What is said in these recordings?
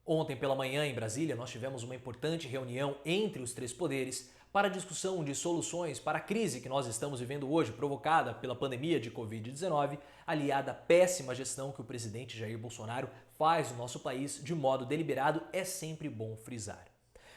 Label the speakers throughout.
Speaker 1: Ontem pela manhã, em Brasília, nós tivemos uma importante reunião entre os três poderes para a discussão de soluções para a crise que nós estamos vivendo hoje, provocada pela pandemia de Covid-19, aliada à péssima gestão que o presidente Jair Bolsonaro faz no nosso país de modo deliberado, é sempre bom frisar.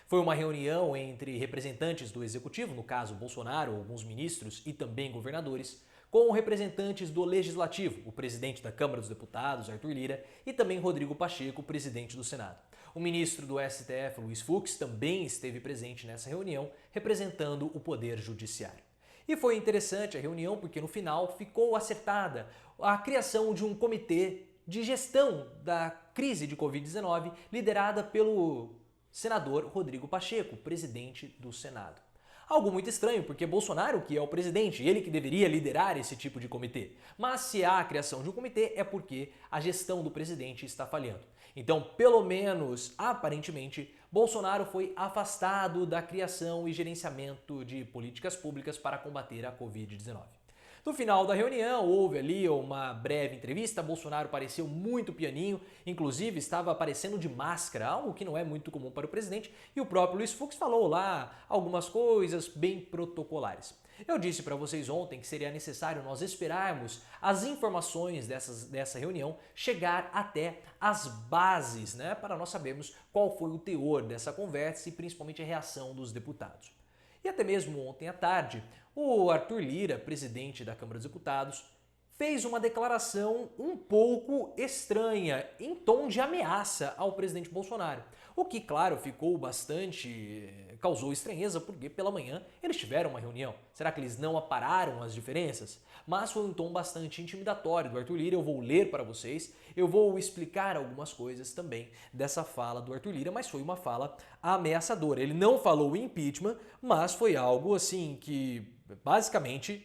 Speaker 1: Foi uma reunião entre representantes do executivo, no caso Bolsonaro, alguns ministros e também governadores, com representantes do Legislativo, o presidente da Câmara dos Deputados, Arthur Lira, e também Rodrigo Pacheco, presidente do Senado. O ministro do STF, Luiz Fux, também esteve presente nessa reunião, representando o Poder Judiciário. E foi interessante a reunião porque no final ficou acertada a criação de um comitê de gestão da crise de Covid-19, liderada pelo senador Rodrigo Pacheco, presidente do Senado. Algo muito estranho, porque Bolsonaro, que é o presidente, ele que deveria liderar esse tipo de comitê. Mas se há a criação de um comitê, é porque a gestão do presidente está falhando. Então, pelo menos, aparentemente, Bolsonaro foi afastado da criação e gerenciamento de políticas públicas para combater a Covid-19. No final da reunião, houve ali uma breve entrevista. Bolsonaro pareceu muito pianinho, inclusive estava aparecendo de máscara, algo que não é muito comum para o presidente, e o próprio Luiz Fux falou lá algumas coisas bem protocolares. Eu disse para vocês ontem que seria necessário nós esperarmos as informações dessa reunião chegar até as bases, né, para nós sabermos qual foi o teor dessa conversa e principalmente a reação dos deputados. E até mesmo ontem à tarde, o Arthur Lira, presidente da Câmara dos Deputados, fez uma declaração um pouco estranha, em tom de ameaça ao presidente Bolsonaro. O que, claro, causou estranheza, porque pela manhã eles tiveram uma reunião. Será que eles não apararam as diferenças? Mas foi um tom bastante intimidatório do Arthur Lira. Eu vou ler para vocês, eu vou explicar algumas coisas também dessa fala do Arthur Lira, mas foi uma fala ameaçadora. Ele não falou impeachment, mas foi algo assim que basicamente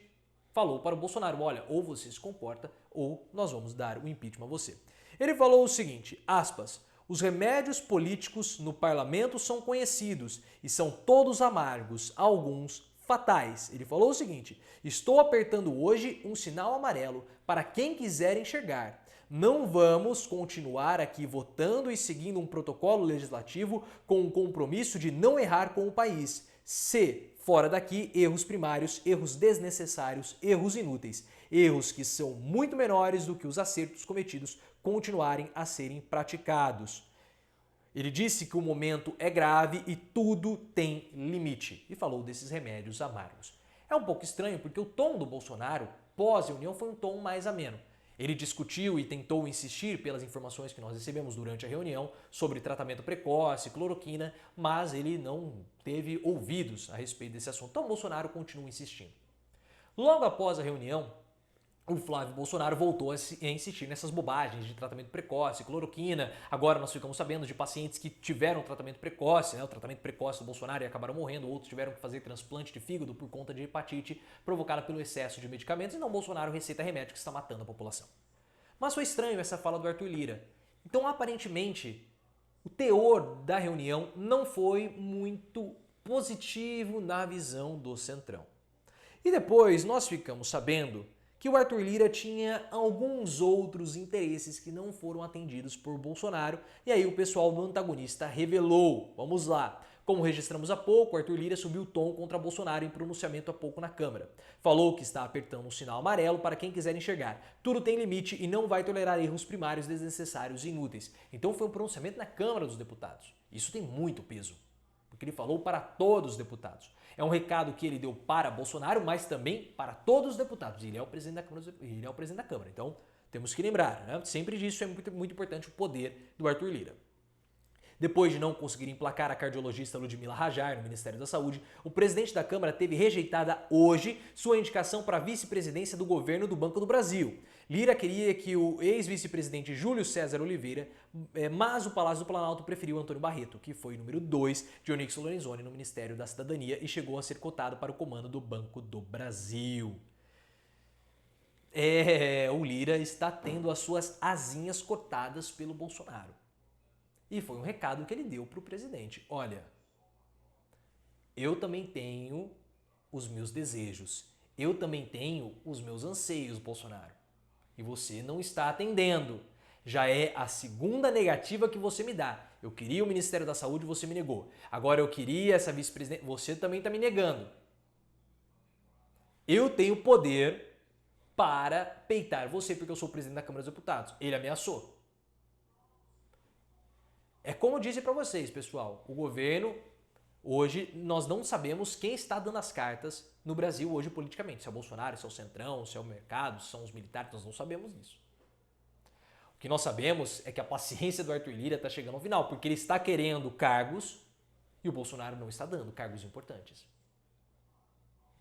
Speaker 1: falou para o Bolsonaro: olha, ou você se comporta ou nós vamos dar o impeachment a você. Ele falou o seguinte, aspas, os remédios políticos no parlamento são conhecidos e são todos amargos, alguns fatais. Ele falou o seguinte, estou apertando hoje um sinal amarelo para quem quiser enxergar. Não vamos continuar aqui votando e seguindo um protocolo legislativo com o compromisso de não errar com o país. Se fora daqui, erros primários, erros desnecessários, erros inúteis, erros que são muito menores do que os acertos cometidos continuarem a serem praticados. Ele disse que o momento é grave e tudo tem limite e falou desses remédios amargos. É um pouco estranho porque o tom do Bolsonaro pós-reunião foi um tom mais ameno. Ele discutiu e tentou insistir, pelas informações que nós recebemos durante a reunião, sobre tratamento precoce, cloroquina, mas ele não teve ouvidos a respeito desse assunto. Então Bolsonaro continua insistindo. Logo após a reunião, o Flávio Bolsonaro voltou a insistir nessas bobagens de tratamento precoce, cloroquina. Agora nós ficamos sabendo de pacientes que tiveram tratamento precoce, o tratamento precoce do Bolsonaro e acabaram morrendo, outros tiveram que fazer transplante de fígado por conta de hepatite provocada pelo excesso de medicamentos, e não Bolsonaro receita remédio que está matando a população. Mas foi estranho essa fala do Arthur Lira. Então, aparentemente, o teor da reunião não foi muito positivo na visão do Centrão. E depois nós ficamos sabendo que o Arthur Lira tinha alguns outros interesses que não foram atendidos por Bolsonaro, e aí o pessoal do antagonista revelou. Vamos lá. Como registramos há pouco, Arthur Lira subiu o tom contra Bolsonaro em pronunciamento há pouco na Câmara. Falou que está apertando um sinal amarelo para quem quiser enxergar. Tudo tem limite e não vai tolerar erros primários, desnecessários e inúteis. Então foi um pronunciamento na Câmara dos Deputados. Isso tem muito peso, porque ele falou para todos os deputados. É um recado que ele deu para Bolsonaro, mas também para todos os deputados. Ele é o presidente da Câmara, então temos que lembrar, né? Sempre disso é muito importante o poder do Arthur Lira. Depois de não conseguir emplacar a cardiologista Ludmila Rajar no Ministério da Saúde, o presidente da Câmara teve rejeitada hoje sua indicação para a vice-presidência do governo do Banco do Brasil. Lira queria que o ex-vice-presidente Júlio César Oliveira, mas o Palácio do Planalto preferiu Antônio Barreto, que foi número 2 de Onyx Lorenzoni no Ministério da Cidadania e chegou a ser cotado para o comando do Banco do Brasil. O Lira está tendo as suas asinhas cortadas pelo Bolsonaro. E foi um recado que ele deu para o presidente. Olha, eu também tenho os meus desejos. Eu também tenho os meus anseios, Bolsonaro. E você não está atendendo. Já é a segunda negativa que você me dá. Eu queria o Ministério da Saúde, você me negou. Agora eu queria essa vice-presidente, você também está me negando. Eu tenho poder para peitar você porque eu sou o presidente da Câmara dos Deputados. Ele ameaçou. É como eu disse para vocês, pessoal, o governo, hoje, nós não sabemos quem está dando as cartas no Brasil hoje politicamente. Se é o Bolsonaro, se é o Centrão, se é o mercado, se são os militares, nós não sabemos disso. O que nós sabemos é que a paciência do Arthur Lira está chegando ao final, porque ele está querendo cargos e o Bolsonaro não está dando cargos importantes.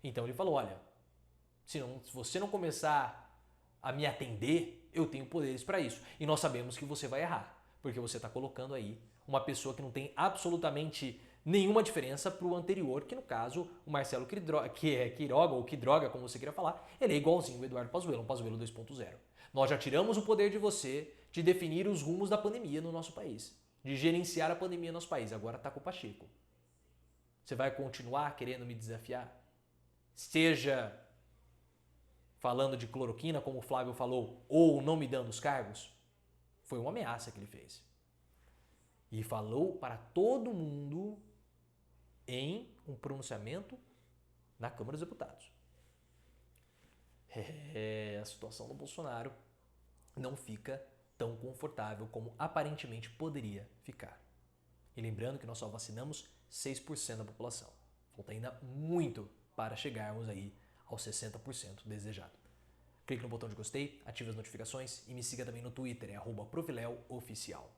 Speaker 1: Então ele falou, olha, se você não começar a me atender, eu tenho poderes para isso. E nós sabemos que você vai errar, porque você está colocando aí uma pessoa que não tem absolutamente nenhuma diferença para o anterior, que no caso, o Marcelo Quiroga, ou Quidroga, como você queria falar, ele é igualzinho o Eduardo Pazuello, um Pazuello 2.0. Nós já tiramos o poder de você de definir os rumos da pandemia no nosso país, de gerenciar a pandemia no nosso país. Agora está com o Pacheco. Você vai continuar querendo me desafiar? Seja falando de cloroquina, como o Flávio falou, ou não me dando os cargos? Foi uma ameaça que ele fez. E falou para todo mundo em um pronunciamento na Câmara dos Deputados. A situação do Bolsonaro não fica tão confortável como aparentemente poderia ficar. E lembrando que nós só vacinamos 6% da população. Falta ainda muito para chegarmos aí aos 60% desejado. Clique no botão de gostei, ative as notificações e me siga também no Twitter, @profileoficial.